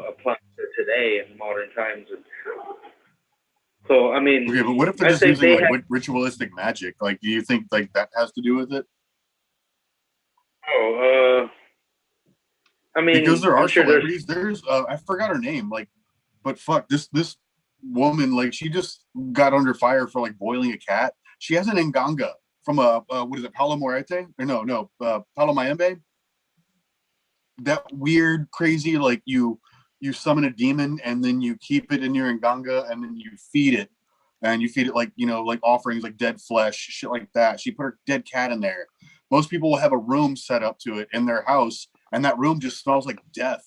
apply to today in modern times. So, I mean, okay, but what if they're just using like ritualistic magic? Like, do you think like that has to do with it? I mean, because there are celebrities. There's I forgot her name. Like, but fuck this woman. Like, she just got under fire for like boiling a cat. She has an nganga from what is it, Palo Muerte? Or no, Palo Mayombe. That weird, crazy, like you summon a demon and then you keep it in your nganga and then you feed it. And you feed it like, like offerings, like dead flesh, shit like that. She put her dead cat in there. Most people will have a room set up to it in their house, and that room just smells like death.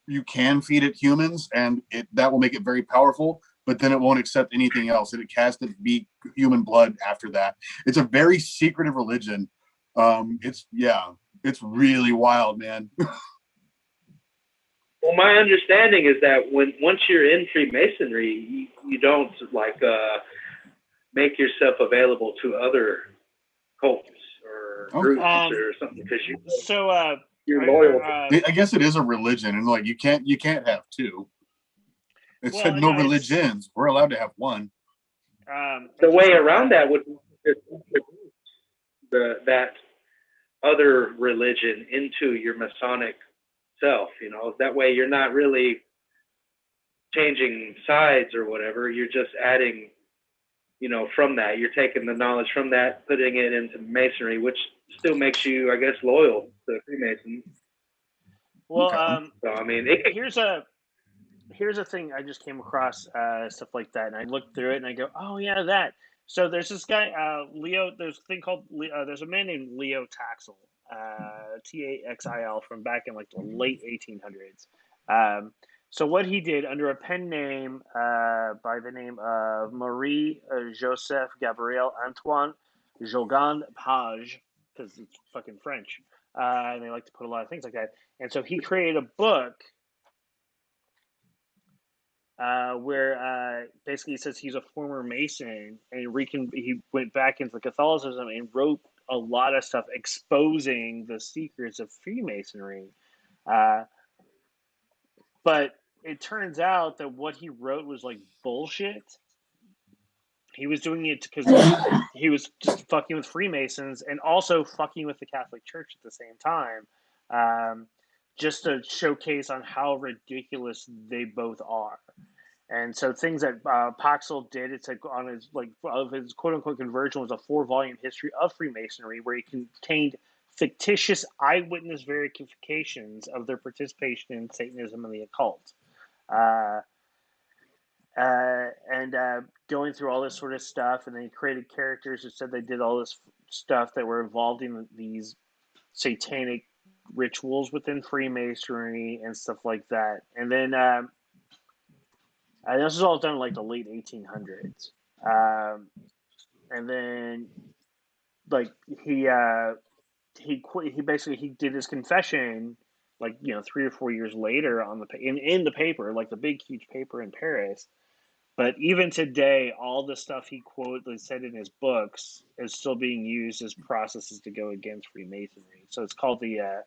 You can feed it humans, and that will make it very powerful, but then it won't accept anything else. It has to be human blood after that. It's a very secretive religion. It's really wild, man. Well, my understanding is that once you're in Freemasonry, you don't make yourself available to other cults or groups or something because you're loyal. I guess it is a religion, and like you can't have two. It said no religions. We're allowed to have one. The way around that would be that other religion into your Masonic self, that way you're not really changing sides or whatever. You're just adding, from that, you're taking the knowledge from that, putting it into Masonry, which still makes you, I guess, loyal to Freemasons. Well, so I mean, here's a thing I just came across, stuff like that, and I looked through it and I go, oh yeah, that. So there's this guy, Leo. There's a thing called there's a man named Leo Taxel. Taxil, from back in like the late 1800s. So what he did under a pen name by the name of Marie Joseph Gabriel Antoine Jogan Page, because it's fucking French, and they like to put a lot of things like that. And so he created a book where basically he says he's a former Mason, and he went back into Catholicism and wrote a lot of stuff exposing the secrets of Freemasonry. But it turns out that what he wrote was like bullshit. He was doing it because he was just fucking with Freemasons and also fucking with the Catholic Church at the same time, just to showcase on how ridiculous they both are. And so things that Paxil did, it's like on his of his quote unquote conversion, was a 4-volume history of Freemasonry, where he contained fictitious eyewitness verifications of their participation in Satanism and the occult. And going through all this sort of stuff, and then he created characters who said they did all this stuff that were involved in these satanic rituals within Freemasonry and stuff like that. And then this was all done in like the late 1800s. And then like he did his confession like 3 or 4 years later on in the paper, like the big huge paper in Paris. But even today, all the stuff he said in his books is still being used as processes to go against Freemasonry. So it's called the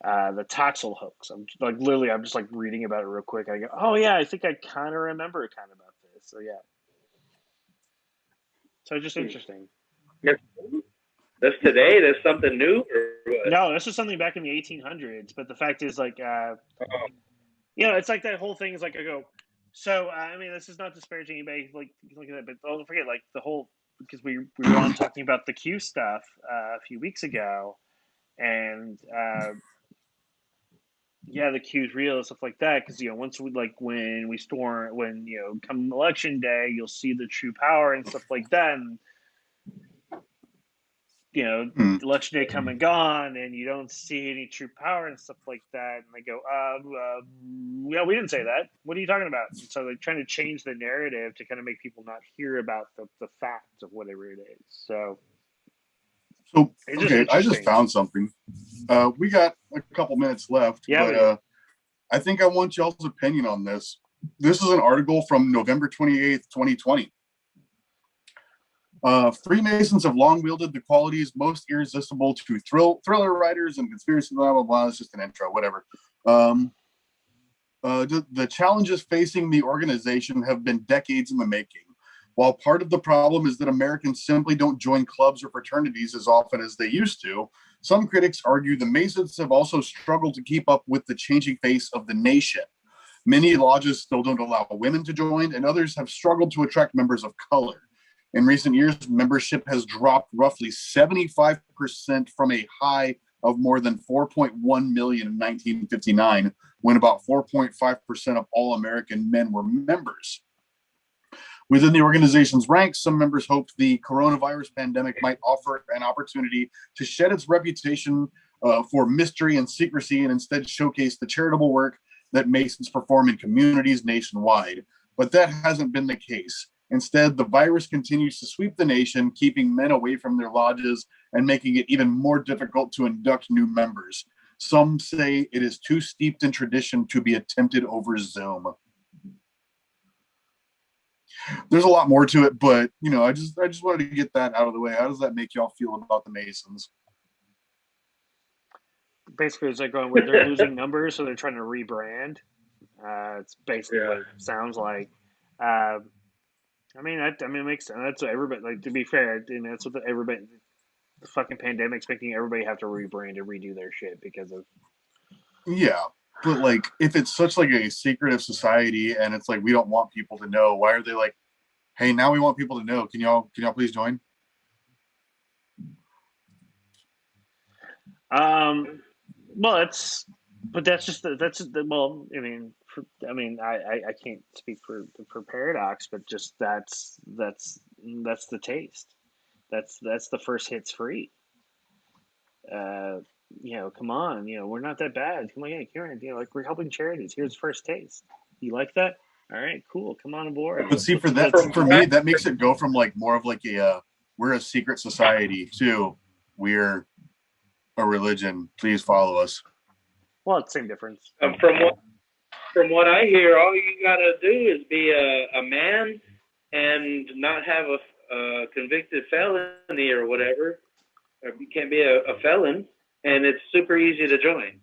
Taxil hoax. I'm just like reading about it real quick. I go, oh yeah, I think I kind of remember about this. So yeah. So just interesting. That's today. That's something new. Or what? No, this was something back in the 1800s. But the fact is, like, it's like that whole thing is like I go. So I mean, this is not disparaging anybody. Like, look at that, but don't forget, like the whole, because we were on talking about the Q stuff a few weeks ago, and the Q's real and stuff like that. Because once when come election day, you'll see the true power and stuff like that. And election day come and gone, and you don't see any true power and stuff like that. And they go, yeah, we didn't say that. What are you talking about? And so they're trying to change the narrative to kind of make people not hear about the facts of whatever it is. So okay, I just found something. We got a couple minutes left, but I think I want y'all's opinion on this. This is an article from November 28th, 2020. Freemasons have long wielded the qualities most irresistible to thriller writers and conspiracy, blah, blah, blah. It's just an intro, whatever. The challenges facing the organization have been decades in the making. While part of the problem is that Americans simply don't join clubs or fraternities as often as they used to, some critics argue the Masons have also struggled to keep up with the changing face of the nation. Many lodges still don't allow women to join, and others have struggled to attract members of color. In recent years, membership has dropped roughly 75% from a high of more than 4.1 million in 1959, when about 4.5% of all American men were members. Within the organization's ranks, some members hoped the coronavirus pandemic might offer an opportunity to shed its reputation for mystery and secrecy, and instead showcase the charitable work that Masons perform in communities nationwide. But that hasn't been the case. Instead, the virus continues to sweep the nation, keeping men away from their lodges and making it even more difficult to induct new members. Some say it is too steeped in tradition to be attempted over Zoom. There's a lot more to it, but I just wanted to get that out of the way. How does that make y'all feel about the Masons? Basically, it's like going where they're losing numbers, so they're trying to rebrand. It's basically what it sounds like. I mean, it makes sense. That's what everybody, like, to be fair, that's what everybody, the fucking pandemic's making everybody have to rebrand and redo their shit because of. Yeah, but like, if it's such like a secretive society and it's like we don't want people to know, why are they like, hey, now we want people to know? Can y'all please join? Well, that's just well, I can't speak for Paradox, but just that's the taste. That's the first hit's free. come on, we're not that bad. Come on, yeah, Karen, like we're helping charities. Here's first taste. You like that? All right, cool. Come on aboard. But see, for me, that makes it go from like more of like we're a secret society to we're a religion. Please follow us. Well, it's the same difference. From what I hear, all you gotta do is be a man and not have a convicted felony or whatever. You can't be a felon, and it's super easy to join.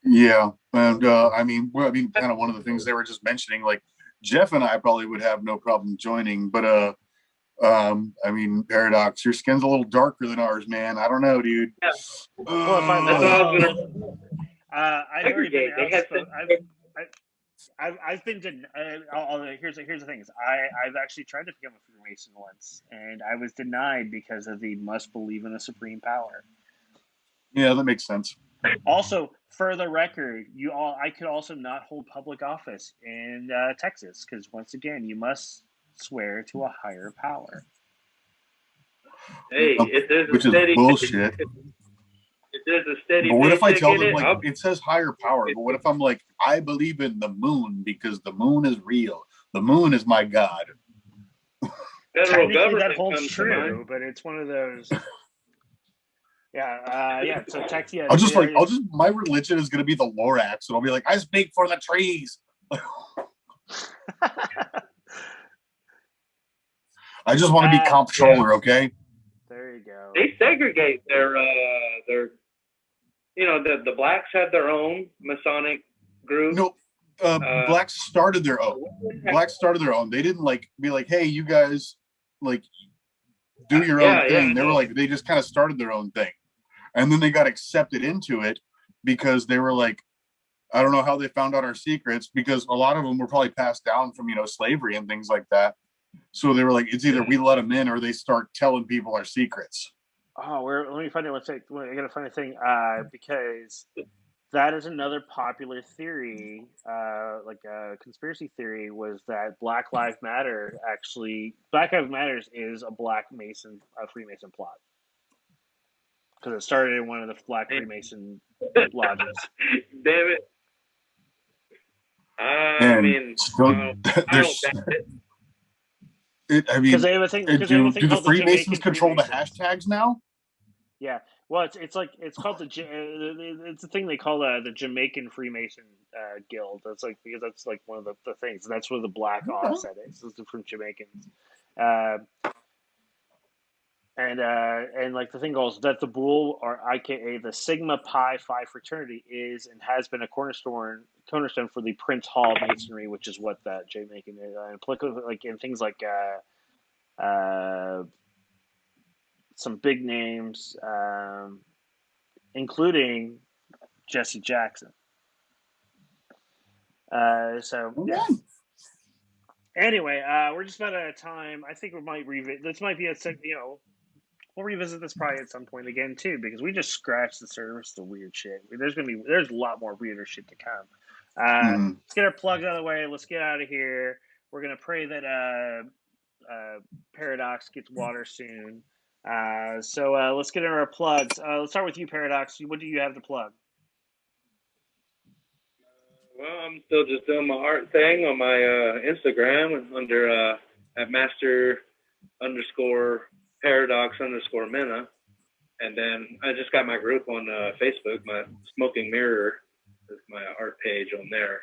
Yeah, and I mean, kind of one of the things they were just mentioning, like Jeff and I probably would have no problem joining, but I mean, Paradox, your skin's a little darker than ours, man. I don't know, dude. Yeah. I've already been outspoken. I've been here's the thing is I've actually tried to become a Freemason once, and I was denied because of the must believe in a supreme power. Yeah, that makes sense. Also, for the record, I could also not hold public office in Texas because once again, you must swear to a higher power. Hey, which is bullshit. If there's a steady. But what if I tell them like it says higher power? But what if I'm like, I believe in the moon because the moon is real. The moon is my god. Technically, that holds true, but it's one of those. Yeah. So Texas. My religion is gonna be the Lorax, and I'll be like, I speak for the trees. I just want to be comptroller, okay? There you go. They segregate their the blacks have their own Masonic group. No, blacks started their own. Blacks started their own. They didn't be like, hey, you guys do your own thing. Yeah, they were they just kind of started their own thing. And then they got accepted into it because they were like, I don't know how they found out our secrets because a lot of them were probably passed down from, slavery and things like that. So they were like, it's either we let them in or they start telling people our secrets. Oh, let me find out I got to find a thing because that is another popular theory, conspiracy theory, was that Black Lives Matter is a Freemason plot because it started in one of the Black Freemason lodges. Damn it! Because they have a thing. Do the Freemasons control the hashtags now? Yeah, well, it's called it's a thing they call the Jamaican Freemason Guild. That's because that's one of the things. That's where the black offset is. It's from Jamaicans, and the thing goes that the Bull, or IKA the Sigma Pi Phi fraternity, is and has been a cornerstone for the Prince Hall Masonry, which is what that Jamaican is, applicable in things like some big names, including Jesse Jackson. Anyway, we're just about out of time. I think we might revisit. This might be we'll revisit this probably at some point again too, because we just scratched the surface of weird shit. There's a lot more weirder shit to come. Let's get our plugs out of the way. Let's get out of here. We're gonna pray that Paradox gets water soon. So let's get into our plugs. Let's start with you, Paradox. What do you have to plug? Well, I'm still just doing my art thing on my Instagram under at master_paradox_Mena. And then I just got my group on Facebook. My Smoking Mirror is my art page on there.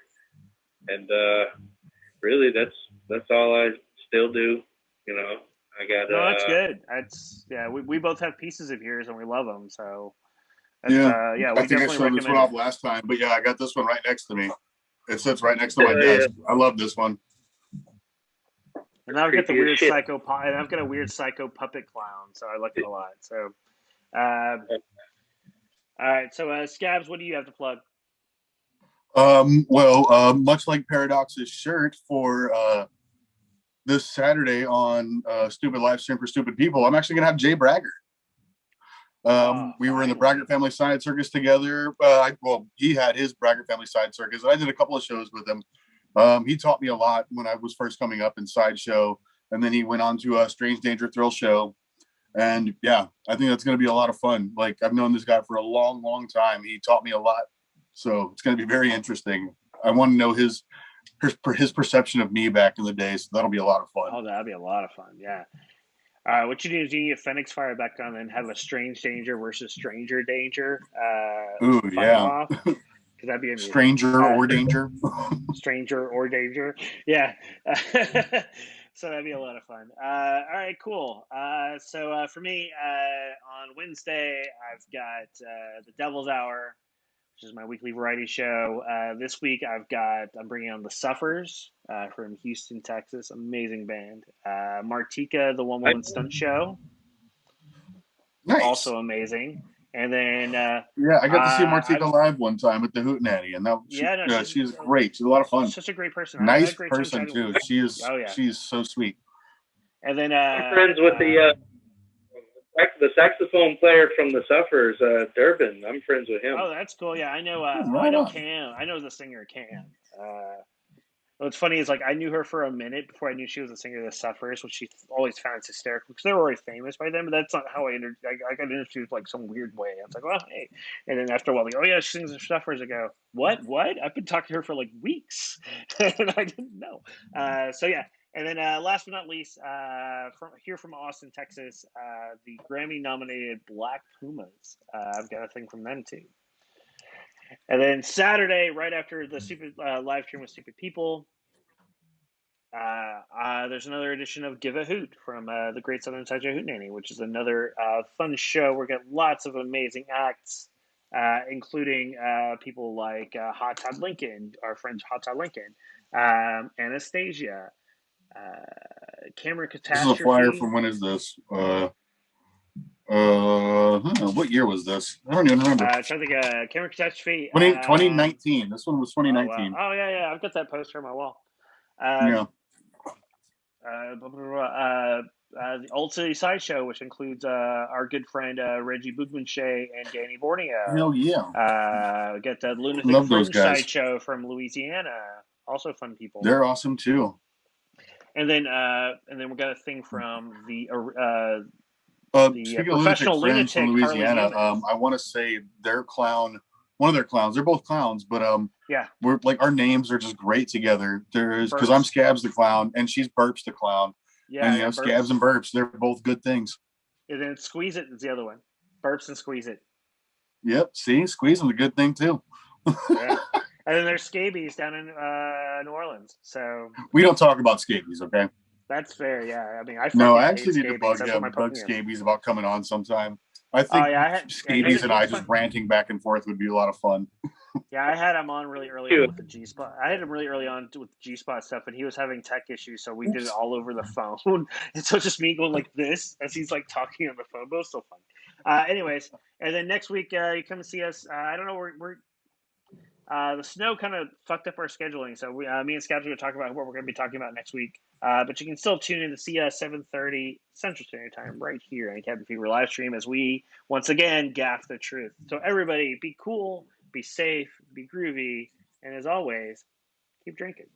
And really, that's all I still do. I got. No, that's good. We both have pieces of yours and we love them. So. We I think I showed this one off last time, but I got this one right next to me. It sits right next to my desk. I love this one. And I've got the weird psycho and I've got a weird psycho puppet clown, so I like it a lot. So, all right. So, Scabs, what do you have to plug? Much like Paradox's shirt for this Saturday on Stupid Live Stream for Stupid People, I'm actually gonna have Jay Braggart. We were in the Braggart Family Side Circus together. He had his Braggart Family Side Circus, and I did a couple of shows with him. He taught me a lot when I was first coming up in Sideshow, and then he went on to a Strange Danger Thrill Show. And yeah, I think that's going to be a lot of fun. Like, I've known this guy for a long, long time. He taught me a lot. So it's going to be very interesting. I want to know his perception of me back in the day. So that'll be a lot of fun. Oh, that'd be a lot of fun. Yeah. What you do is you get Phoenix Fire back on and have a Strange Danger versus Stranger Danger. Ooh, yeah. Off. Because that'd be amazing. Stranger or danger. Stranger or danger. Yeah. So that'd be a lot of fun. All right, cool. So for me, on Wednesday, I've got the Devil's Hour, which is my weekly variety show. This week, I'm bringing on the Suffers from Houston, Texas. Amazing band. Martika, the One Woman Stunt Show. Nice. Also amazing. And then yeah, I got to see Martika live one time at the Hootenanny, and she's great. She's a lot of fun. She's such a great person. Nice person too. She is. Oh yeah. She's so sweet. And then I'm friends with the saxophone player from the Suffers, Durbin. I'm friends with him. Oh, that's cool. Yeah, I know. I know Cam. I know the singer Cam. What's funny is, like, I knew her for a minute before I knew she was a singer of the Suffers, which she always found hysterical because they were already famous by then. But that's not how I got introduced like some weird way. I was like, well, hey. And then after a while, like, oh yeah, she sings the Suffers. I go, what? I've been talking to her for like weeks, and I didn't know. So yeah. And then last but not least, from Austin, Texas, the Grammy-nominated Black Pumas. I've got a thing from them too. And then Saturday, right after the stupid live stream with Stupid People, there's another edition of Give a Hoot from the Great Southern Sideshow Hootenanny, which is another fun show. We're getting lots of amazing acts, including people like Hot Todd Lincoln, our friend Hot Todd Lincoln, Anastasia, Cameron Catastrophe. This is a flyer from when is this? What year was this? I don't even remember. I'm trying to think. Cameron Catastrophe. 2019. This one was 2019. Oh yeah. I've got that poster on my wall. The Old City Sideshow, which includes our good friend Reggie Bougmanche and Danny Borneo. Hell yeah. We got the Lunatic Fringe Sideshow from Louisiana. Also fun people. They're awesome too. And then we got a thing from the Professional Lunatic from Louisiana. I want to say one of their clowns. They're both clowns, but we're like, our names are just great together. There's because I'm Scabs the clown and she's Burps the clown. Yeah, and Scabs and Burps, they're both good things. And then Squeeze It is the other one. Burps and Squeeze It. Yep. See, Squeezing's a good thing too. Yeah. And then there's Scabies down in New Orleans. So we don't talk about Scabies, okay? That's fair. Yeah. I mean, I actually need to bug Scabies about coming on sometime. I think Scabies and I just ranting back and forth would be a lot of fun. Yeah, I had him on really early on with the G-Spot. I had him really early on with the G-Spot stuff, and he was having tech issues, so we did it all over the phone. And so just me going like this as he's like talking on the phone, but it was so fun. Anyways, and then next week you come and see us. I don't know, we're the snow kind of fucked up our scheduling, so me and Scabs are going to talk about what we're going to be talking about next week. But you can still tune in to see us 7:30 Central Standard Time right here on Cabin Fever live stream as we once again gaff the truth. So everybody, be cool, be safe, be groovy, and as always, keep drinking.